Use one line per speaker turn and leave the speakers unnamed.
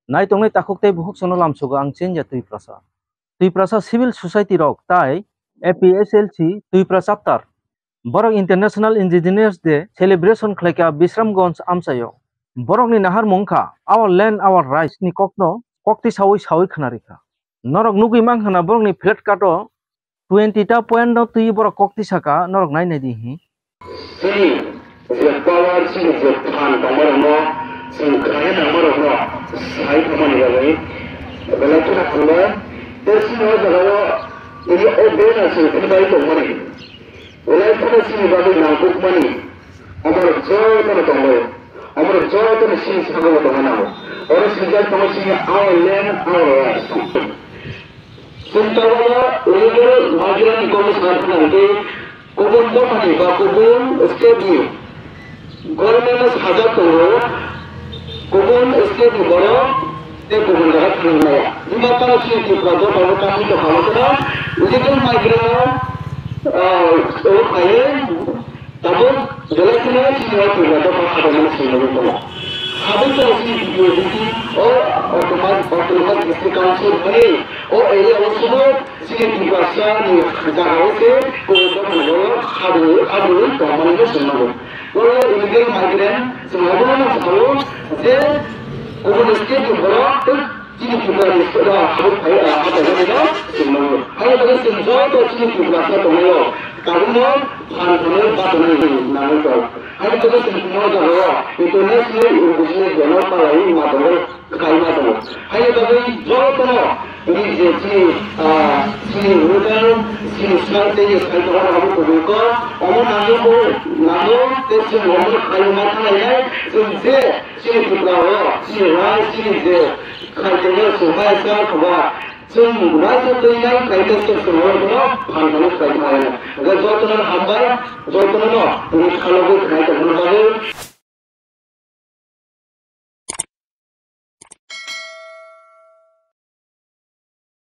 nai tongnai takuktai buhuk sono lamsoga ang chenja tui prasa civil society rok tai APSLC tui prasaptar borok international engineers day celebration khlaika Bisramganj amsayo borok ni nahar mongkha our land our rights ni kokno kokti sawi khnarika norok nugui manghana borok ni flat kato 20 ta point no tui borok kokti saka norok nai nai dihi
the power sing the pan kamarno sing kaya namarno sai kamani gai bela tu khula desi no jagawa ini obena sing kbai to mani bela tu sing babu nangkuk mani amar joy to tongo amar joy to sing sagawa to manao or sing ja to sing our land our rights suntawa ini majiran ko sarfna ke kubun to mani ba kubun step view government हाजार तो गुबुन स्टेट बड़ो ते गुबुन जगह थांनाया बिमा तारा सिटी प्राजो बाबो कामी तो खालामना लीगल माइग्रेशन ओ खाये तबो गलतने सिनेमा तो बाबो खालामना सिनेमा तो हाबे तो सिटी यूनिटी और ऑटोमेटिक डिस्ट्रिक्ट काउंसिल बने और एरिया उसको सिटी भाषा ने जगह से को तो खालो हाबे तो हमारे सिनेमा और illegal migrant semua selalu se orang state yang berada di negara negara harus kaya apa saja semua hanya dengan semua itu sini juga satu melo karena hanya batang nama itu hanya dengan semua jaga itu nasi urusnya jangan palai matang kaya matang hanya dengan jaga ini jadi sini bukan sini sekarang ini sekarang orang aku buka orang namu तेरे मोहम्मद खाली माता है तुमसे सिर्फ टुकड़ा सिर्फ राय सिर्फ दे खाते में सुबह से खबर तुम रात को नहीं खाते तो सुबह को खाने खाते हैं अगर जो तुम हम जो तुम ना तुम खालोगे खाते हैं